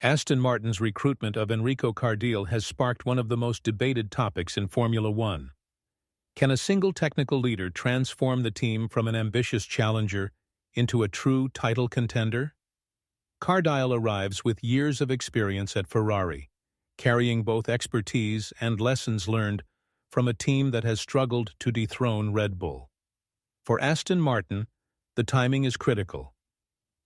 Aston Martin's recruitment of Enrico Cardile has sparked one of the most debated topics in Formula One. Can a single technical leader transform the team from an ambitious challenger into a true title contender? Cardile arrives with years of experience at Ferrari, carrying both expertise and lessons learned from a team that has struggled to dethrone Red Bull. For Aston Martin, the timing is critical.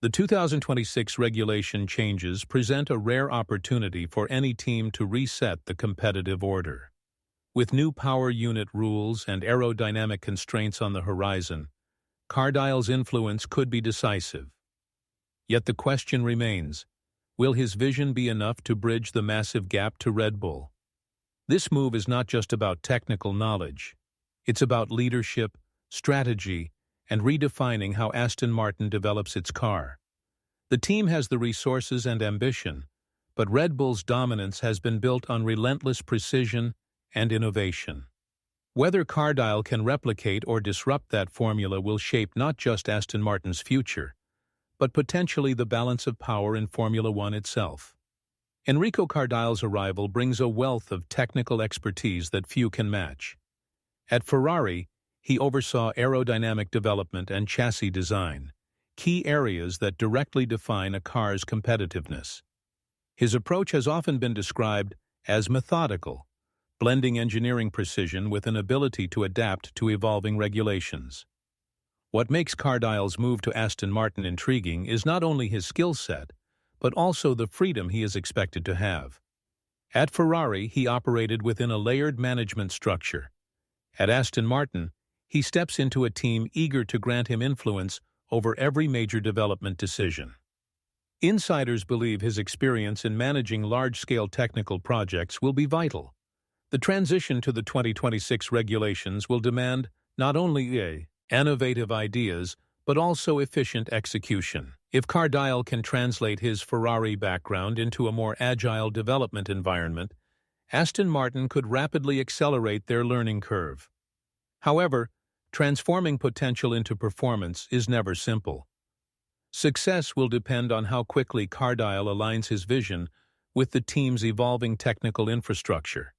The 2026 regulation changes present a rare opportunity for any team to reset the competitive order. With new power unit rules and aerodynamic constraints on the horizon, Cardile's influence could be decisive. Yet the question remains, will his vision be enough to bridge the massive gap to Red Bull? This move is not just about technical knowledge. It's about leadership, strategy, and redefining how Aston Martin develops its car. The team has the resources and ambition, but Red Bull's dominance has been built on relentless precision and innovation. Whether Cardile can replicate or disrupt that formula will shape not just Aston Martin's future, but potentially the balance of power in Formula One itself. Enrico Cardile's arrival brings a wealth of technical expertise that few can match. At Ferrari, he oversaw aerodynamic development and chassis design, key areas that directly define a car's competitiveness. His approach has often been described as methodical, blending engineering precision with an ability to adapt to evolving regulations. What makes Cardile's move to Aston Martin intriguing is not only his skill set, but also the freedom he is expected to have. At Ferrari, he operated within a layered management structure. At Aston Martin, he steps into a team eager to grant him influence over every major development decision. Insiders believe his experience in managing large-scale technical projects will be vital. The transition to the 2026 regulations will demand not only innovative ideas, but also efficient execution. If Cardile can translate his Ferrari background into a more agile development environment, Aston Martin could rapidly accelerate their learning curve. However, transforming potential into performance is never simple. Success will depend on how quickly Cardile aligns his vision with the team's evolving technical infrastructure.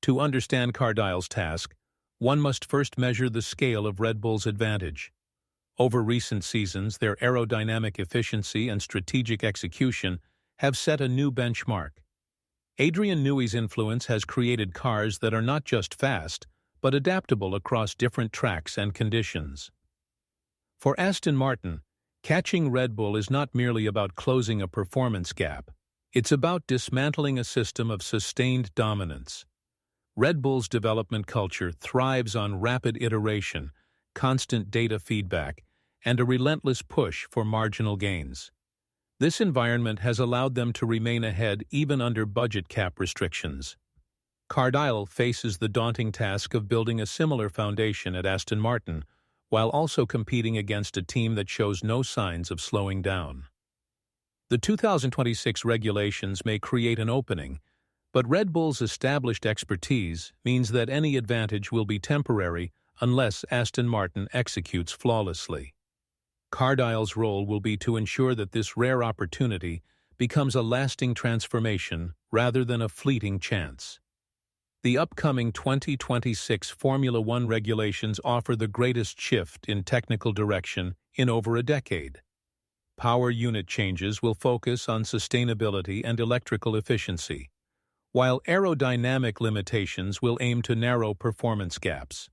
To understand Cardile's task, one must first measure the scale of Red Bull's advantage. Over recent seasons, their aerodynamic efficiency and strategic execution have set a new benchmark. Adrian Newey's influence has created cars that are not just fast, but adaptable across different tracks and conditions. For Aston Martin, catching Red Bull is not merely about closing a performance gap. It's about dismantling a system of sustained dominance. Red Bull's development culture thrives on rapid iteration, constant data feedback, and a relentless push for marginal gains. This environment has allowed them to remain ahead even under budget cap restrictions. Cardile faces the daunting task of building a similar foundation at Aston Martin, while also competing against a team that shows no signs of slowing down. The 2026 regulations may create an opening, but Red Bull's established expertise means that any advantage will be temporary unless Aston Martin executes flawlessly. Cardile's role will be to ensure that this rare opportunity becomes a lasting transformation rather than a fleeting chance. The upcoming 2026 Formula One regulations offer the greatest shift in technical direction in over a decade. Power unit changes will focus on sustainability and electrical efficiency, while aerodynamic limitations will aim to narrow performance gaps.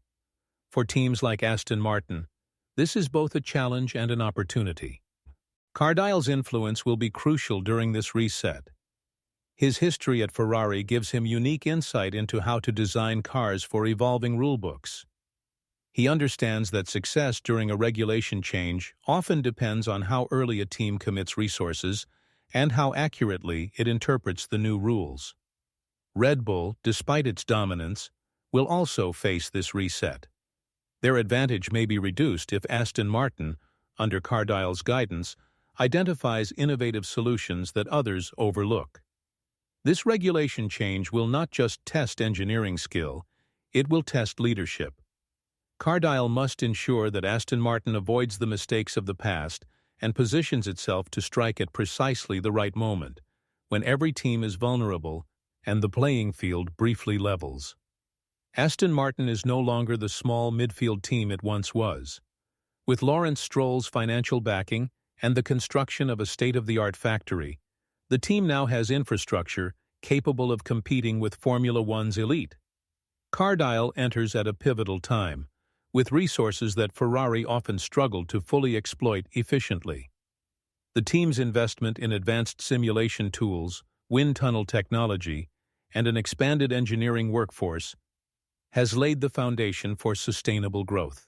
For teams like Aston Martin, this is both a challenge and an opportunity. Cardile's influence will be crucial during this reset. His history at Ferrari gives him unique insight into how to design cars for evolving rulebooks. He understands that success during a regulation change often depends on how early a team commits resources and how accurately it interprets the new rules. Red Bull, despite its dominance, will also face this reset. Their advantage may be reduced if Aston Martin, under Cardile's guidance, identifies innovative solutions that others overlook. This regulation change will not just test engineering skill, it will test leadership. Cardile must ensure that Aston Martin avoids the mistakes of the past and positions itself to strike at precisely the right moment, when every team is vulnerable and the playing field briefly levels. Aston Martin is no longer the small midfield team it once was. With Lawrence Stroll's financial backing and the construction of a state-of-the-art factory, the team now has infrastructure capable of competing with Formula One's elite. Cardial enters at a pivotal time, with resources that Ferrari often struggled to fully exploit efficiently. The team's investment in advanced simulation tools, wind tunnel technology, and an expanded engineering workforce has laid the foundation for sustainable growth.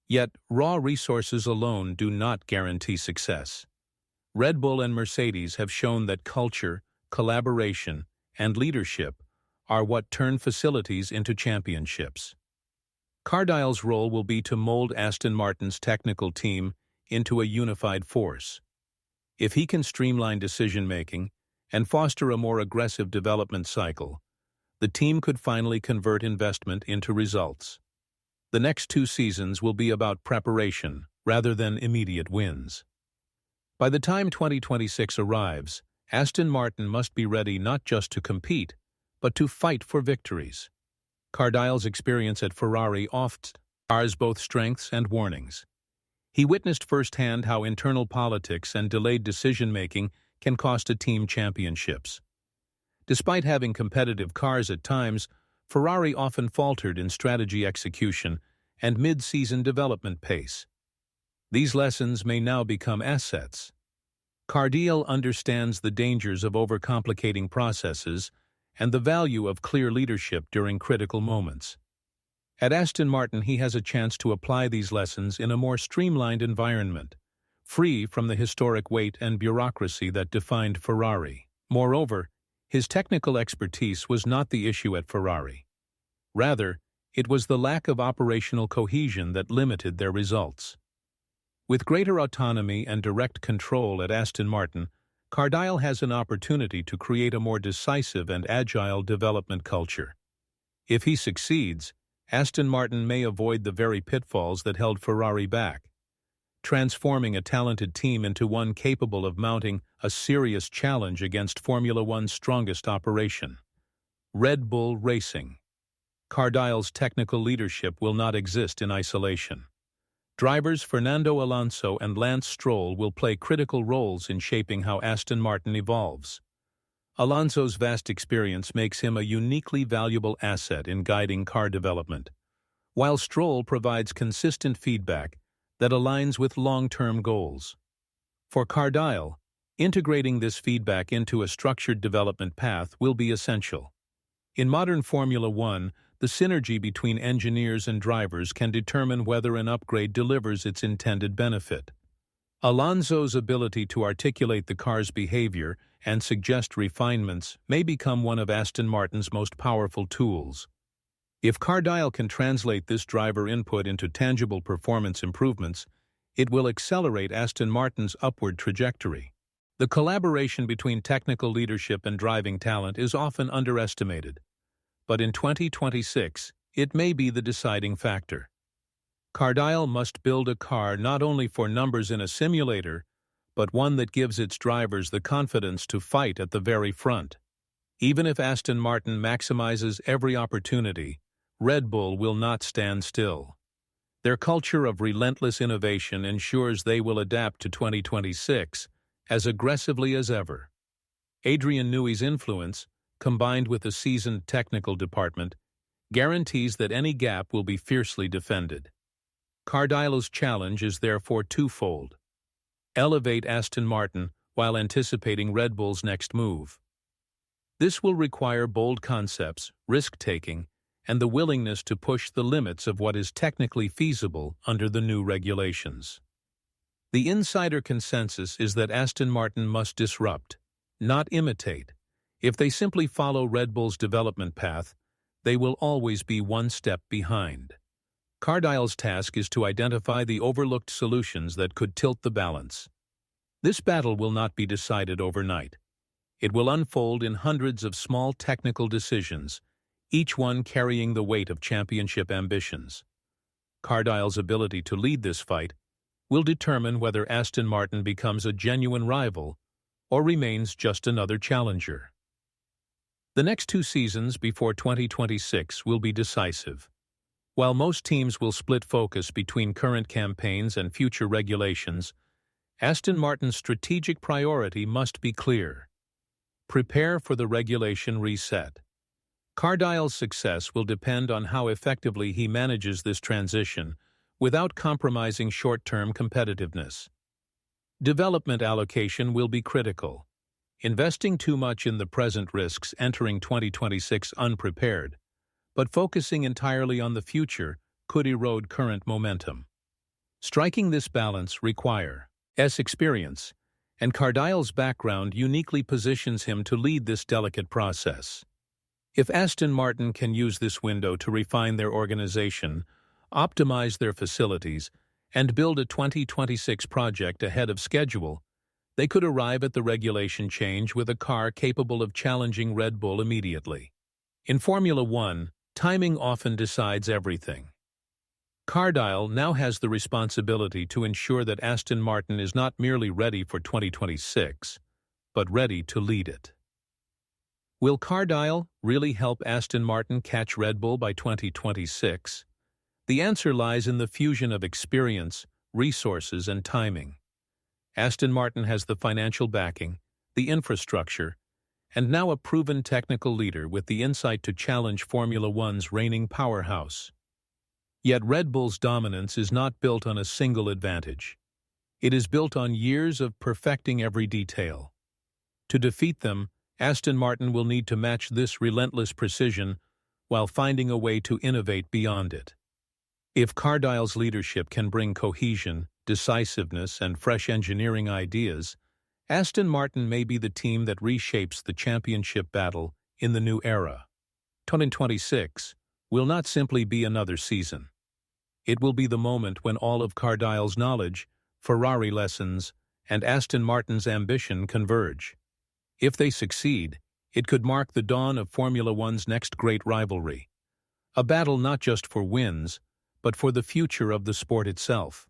Yet, raw resources alone do not guarantee success. Red Bull and Mercedes have shown that culture, collaboration, and leadership are what turn facilities into championships. Cardial's role will be to mold Aston Martin's technical team into a unified force. If he can streamline decision-making and foster a more aggressive development cycle, the team could finally convert investment into results. The next 2 seasons will be about preparation rather than immediate wins. By the time 2026 arrives, Aston Martin must be ready not just to compete, but to fight for victories. Cardial's experience at Ferrari often offers both strengths and warnings. He witnessed firsthand how internal politics and delayed decision-making can cost a team championships. Despite having competitive cars at times, Ferrari often faltered in strategy execution and mid-season development pace. These lessons may now become assets. Cardial understands the dangers of overcomplicating processes and the value of clear leadership during critical moments. At Aston Martin, he has a chance to apply these lessons in a more streamlined environment, free from the historic weight and bureaucracy that defined Ferrari. Moreover, his technical expertise was not the issue at Ferrari. Rather, it was the lack of operational cohesion that limited their results. With greater autonomy and direct control at Aston Martin, Cardial has an opportunity to create a more decisive and agile development culture. If he succeeds, Aston Martin may avoid the very pitfalls that held Ferrari back, transforming a talented team into one capable of mounting a serious challenge against Formula One's strongest operation, Red Bull Racing. Cardial's technical leadership will not exist in isolation. Drivers Fernando Alonso and Lance Stroll will play critical roles in shaping how Aston Martin evolves. Alonso's vast experience makes him a uniquely valuable asset in guiding car development, while Stroll provides consistent feedback that aligns with long-term goals. For Cardial, integrating this feedback into a structured development path will be essential. In modern Formula One, the synergy between engineers and drivers can determine whether an upgrade delivers its intended benefit. Alonso's ability to articulate the car's behavior and suggest refinements may become one of Aston Martin's most powerful tools. If Cardial can translate this driver input into tangible performance improvements, it will accelerate Aston Martin's upward trajectory. The collaboration between technical leadership and driving talent is often underestimated, but in 2026, it may be the deciding factor. Cardial must build a car not only for numbers in a simulator, but one that gives its drivers the confidence to fight at the very front. Even if Aston Martin maximizes every opportunity, Red Bull will not stand still. Their culture of relentless innovation ensures they will adapt to 2026 as aggressively as ever. Adrian Newey's influence, combined with a seasoned technical department, guarantees that any gap will be fiercely defended. Cardial's challenge is therefore twofold. Elevate Aston Martin while anticipating Red Bull's next move. This will require bold concepts, risk-taking, and the willingness to push the limits of what is technically feasible under the new regulations. The insider consensus is that Aston Martin must disrupt, not imitate. If they simply follow Red Bull's development path, they will always be one step behind. Cardial's task is to identify the overlooked solutions that could tilt the balance. This battle will not be decided overnight. It will unfold in hundreds of small technical decisions, each one carrying the weight of championship ambitions. Cardial's ability to lead this fight will determine whether Aston Martin becomes a genuine rival or remains just another challenger. The next 2 seasons before 2026 will be decisive. While most teams will split focus between current campaigns and future regulations, Aston Martin's strategic priority must be clear. Prepare for the regulation reset. Cardile's success will depend on how effectively he manages this transition without compromising short-term competitiveness. Development allocation will be critical. Investing too much in the present risks entering 2026 unprepared, but focusing entirely on the future could erode current momentum. Striking this balance requires experience, and Cardile's background uniquely positions him to lead this delicate process. If Aston Martin can use this window to refine their organization, optimize their facilities, and build a 2026 project ahead of schedule, they could arrive at the regulation change with a car capable of challenging Red Bull immediately. In Formula One, timing often decides everything. Cardile now has the responsibility to ensure that Aston Martin is not merely ready for 2026, but ready to lead it. Will Cardile really help Aston Martin catch Red Bull by 2026? The answer lies in the fusion of experience, resources, and timing. Aston Martin has the financial backing, the infrastructure, and now a proven technical leader with the insight to challenge Formula One's reigning powerhouse. Yet Red Bull's dominance is not built on a single advantage. It is built on years of perfecting every detail. To defeat them, Aston Martin will need to match this relentless precision while finding a way to innovate beyond it. If Cardile's leadership can bring cohesion, decisiveness, and fresh engineering ideas, Aston Martin may be the team that reshapes the championship battle in the new era. 2026 will not simply be another season. It will be the moment when all of Cardile's knowledge, Ferrari lessons, and Aston Martin's ambition converge. If they succeed, it could mark the dawn of Formula One's next great rivalry. A battle not just for wins, but for the future of the sport itself.